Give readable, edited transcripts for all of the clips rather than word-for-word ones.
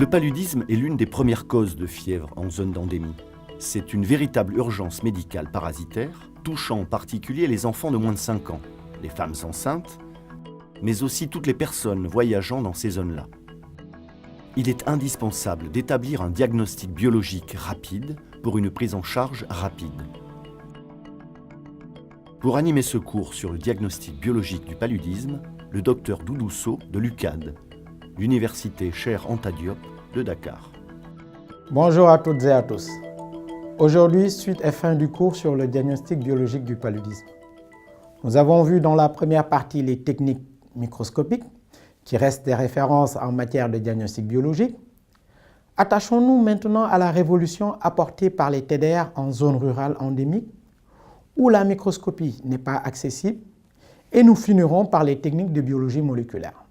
Le paludisme est l'une des premières causes de fièvre en zone d'endémie. C'est une véritable urgence médicale parasitaire, touchant en particulier les enfants de moins de 5 ans, les femmes enceintes, mais aussi toutes les personnes voyageant dans ces zones-là. Il est indispensable d'établir un diagnostic biologique rapide pour une prise en charge rapide. Pour animer ce cours sur le diagnostic biologique du paludisme, le docteur Doudou Sow de l'UCAD, l'université Cheikh Anta Diop de Dakar. Bonjour à toutes et à tous. Aujourd'hui, suite et fin du cours sur le diagnostic biologique du paludisme. Nous avons vu dans la première partie les techniques microscopiques, qui restent des références en matière de diagnostic biologique. Attachons-nous maintenant à la révolution apportée par les TDR en zone rurale endémique, où la microscopie n'est pas accessible, et nous finirons par les techniques de biologie moléculaire.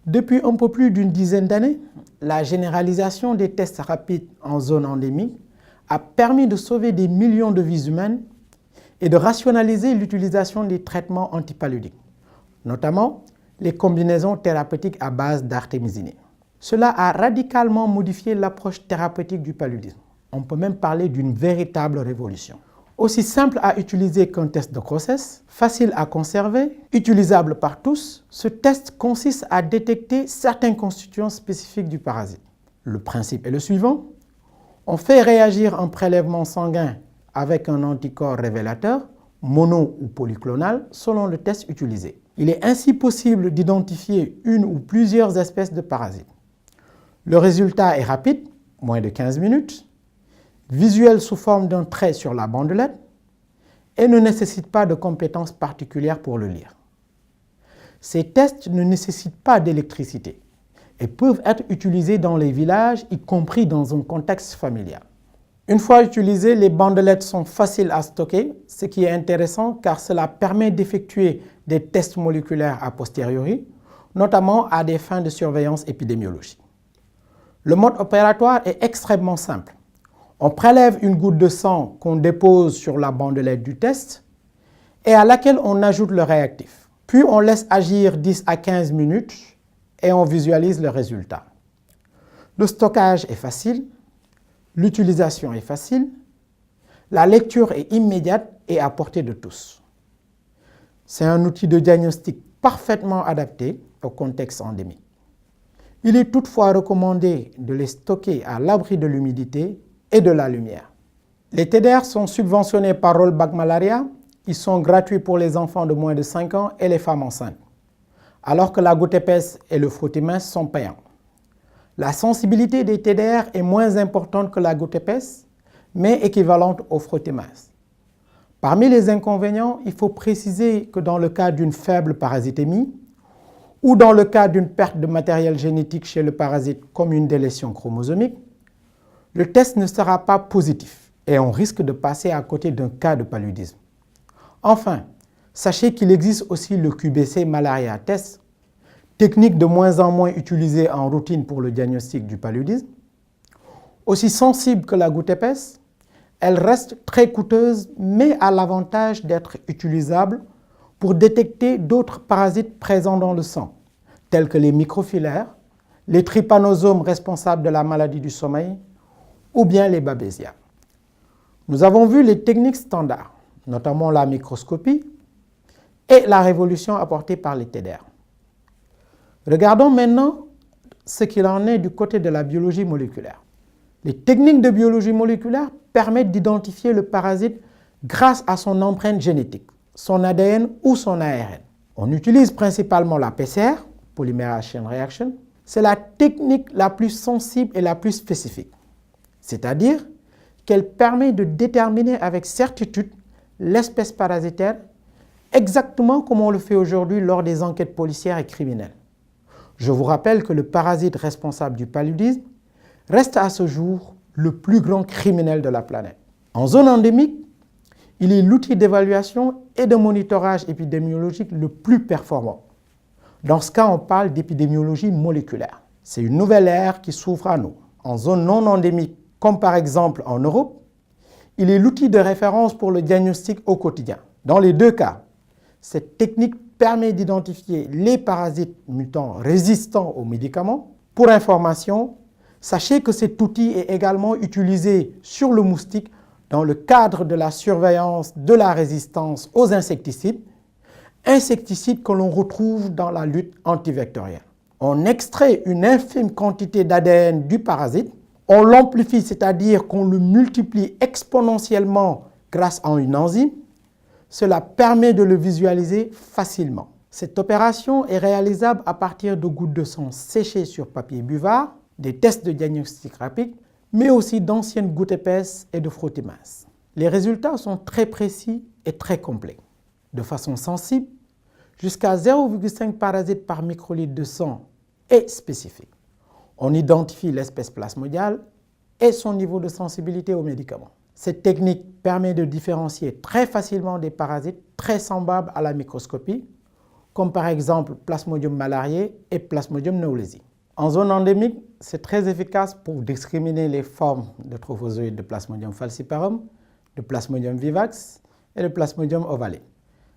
Depuis un peu plus d'une dizaine d'années, la généralisation des tests rapides en zone endémique a permis de sauver des millions de vies humaines et de rationaliser l'utilisation des traitements antipaludiques, notamment les combinaisons thérapeutiques à base d'artémisinine. Cela a radicalement modifié l'approche thérapeutique du paludisme. On peut même parler d'une véritable révolution. Aussi simple à utiliser qu'un test de grossesse, facile à conserver, utilisable par tous, ce test consiste à détecter certains constituants spécifiques du parasite. Le principe est le suivant. On fait réagir un prélèvement sanguin avec un anticorps révélateur, mono ou polyclonal, selon le test utilisé. Il est ainsi possible d'identifier une ou plusieurs espèces de parasites. Le résultat est rapide, moins de 15 minutes, visuel sous forme d'un trait sur la bandelette et ne nécessite pas de compétences particulières pour le lire. Ces tests ne nécessitent pas d'électricité et peuvent être utilisés dans les villages, y compris dans un contexte familial. Une fois utilisées, les bandelettes sont faciles à stocker, ce qui est intéressant car cela permet d'effectuer des tests moléculaires a posteriori, notamment à des fins de surveillance épidémiologique. Le mode opératoire est extrêmement simple. On prélève une goutte de sang qu'on dépose sur la bandelette du test et à laquelle on ajoute le réactif. Puis on laisse agir 10 à 15 minutes et on visualise le résultat. Le stockage est facile, l'utilisation est facile, la lecture est immédiate et à portée de tous. C'est un outil de diagnostic parfaitement adapté au contexte endémique. Il est toutefois recommandé de les stocker à l'abri de l'humidité et de la lumière. Les TDR sont subventionnés par Rollback Malaria. Ils sont gratuits pour les enfants de moins de 5 ans et les femmes enceintes, alors que la goutte épaisse et le frottis-main sont payants. La sensibilité des TDR est moins importante que la goutte épaisse, mais équivalente au frottis-main. Parmi les inconvénients, il faut préciser que dans le cas d'une faible parasitémie ou dans le cas d'une perte de matériel génétique chez le parasite comme une délétion chromosomique, le test ne sera pas positif et on risque de passer à côté d'un cas de paludisme. Enfin, sachez qu'il existe aussi le QBC Malaria Test, technique de moins en moins utilisée en routine pour le diagnostic du paludisme. Aussi sensible que la goutte épaisse, elle reste très coûteuse mais a l'avantage d'être utilisable pour détecter d'autres parasites présents dans le sang, tels que les microfilaires, les trypanosomes responsables de la maladie du sommeil, ou bien les babésias. Nous avons vu les techniques standards, notamment la microscopie et la révolution apportée par les TDR. Regardons maintenant ce qu'il en est du côté de la biologie moléculaire. Les techniques de biologie moléculaire permettent d'identifier le parasite grâce à son empreinte génétique, son ADN ou son ARN. On utilise principalement la PCR, Polymerase Chain Reaction. C'est la technique la plus sensible et la plus spécifique. C'est-à-dire qu'elle permet de déterminer avec certitude l'espèce parasitaire exactement comme on le fait aujourd'hui lors des enquêtes policières et criminelles. Je vous rappelle que le parasite responsable du paludisme reste à ce jour le plus grand criminel de la planète. En zone endémique, il est l'outil d'évaluation et de monitorage épidémiologique le plus performant. Dans ce cas, on parle d'épidémiologie moléculaire. C'est une nouvelle ère qui s'ouvre à nous. En zone non endémique, comme par exemple en Europe, il est l'outil de référence pour le diagnostic au quotidien. Dans les deux cas, cette technique permet d'identifier les parasites mutants résistants aux médicaments. Pour information, Sachez que cet outil est également utilisé sur le moustique dans le cadre de la surveillance de la résistance aux insecticides, insecticides que l'on retrouve dans la lutte antivectorielle. On extrait une infime quantité d'ADN du parasite, on l'amplifie, c'est-à-dire qu'on le multiplie exponentiellement grâce à une enzyme. Cela permet de le visualiser facilement. Cette opération est réalisable à partir de gouttes de sang séchées sur papier buvard, des tests de diagnostic rapide, mais aussi d'anciennes gouttes épaisses et de frottis minces. Les résultats sont très précis et très complets. De façon sensible, jusqu'à 0,5 parasites par microlitre de sang est spécifique. On identifie l'espèce plasmodiale et son niveau de sensibilité aux médicaments. Cette technique permet de différencier très facilement des parasites très semblables à la microscopie, comme par exemple Plasmodium malariae et Plasmodium knowlesi. En zone endémique, c'est très efficace pour discriminer les formes de trophozoïdes de Plasmodium falciparum, de Plasmodium vivax et de Plasmodium ovale.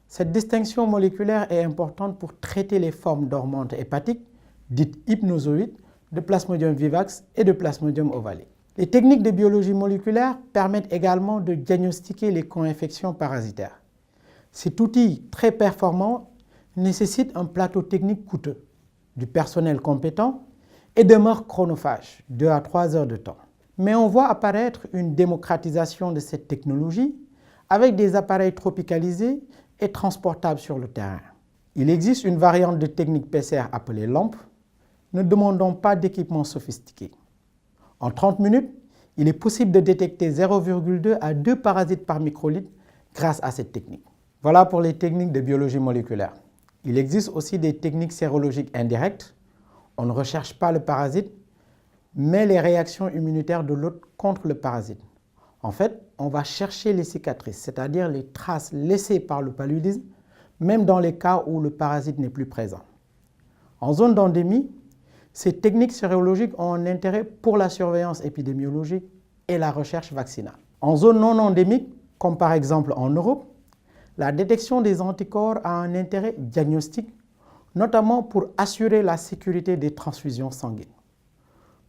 Cette distinction moléculaire est importante pour traiter les formes dormantes hépatiques, dites hypnozoïdes, de Plasmodium vivax et de Plasmodium ovale. Les techniques de biologie moléculaire permettent également de diagnostiquer les co-infections parasitaires. Cet outil très performant nécessite un plateau technique coûteux, du personnel compétent et demeure chronophage, 2 à 3 heures de temps. Mais on voit apparaître une démocratisation de cette technologie avec des appareils tropicalisés et transportables sur le terrain. Il existe une variante de technique PCR appelée LAMP, ne demandant pas d'équipement sophistiqué. En 30 minutes, il est possible de détecter 0,2 à 2 parasites par microlitre grâce à cette technique. Voilà pour les techniques de biologie moléculaire. Il existe aussi des techniques sérologiques indirectes. On ne recherche pas le parasite, mais les réactions immunitaires de l'hôte contre le parasite. En fait, on va chercher les cicatrices, c'est-à-dire les traces laissées par le paludisme, même dans les cas où le parasite n'est plus présent. En zone d'endémie, ces techniques sérologiques ont un intérêt pour la surveillance épidémiologique et la recherche vaccinale. En zone non endémique, comme par exemple en Europe, la détection des anticorps a un intérêt diagnostique, notamment pour assurer la sécurité des transfusions sanguines.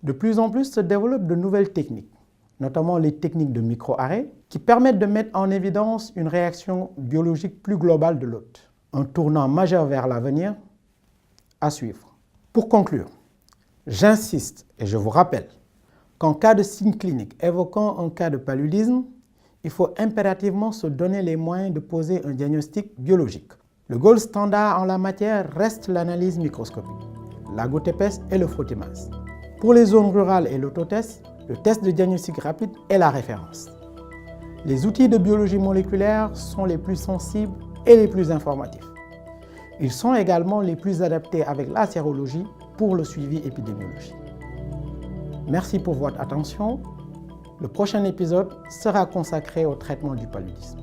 De plus en plus se développent de nouvelles techniques, notamment les techniques de microarrêt, qui permettent de mettre en évidence une réaction biologique plus globale de l'hôte. Un tournant majeur vers l'avenir à suivre. Pour conclure, j'insiste et je vous rappelle qu'en cas de signe clinique évoquant un cas de paludisme, il faut impérativement se donner les moyens de poser un diagnostic biologique. Le gold standard en la matière reste l'analyse microscopique, la goutte épaisse et le frottis mince. Pour les zones rurales et l'autotest, le test de diagnostic rapide est la référence. Les outils de biologie moléculaire sont les plus sensibles et les plus informatifs. Ils sont également les plus adaptés avec la sérologie pour le suivi épidémiologique. Merci pour votre attention. Le prochain épisode sera consacré au traitement du paludisme.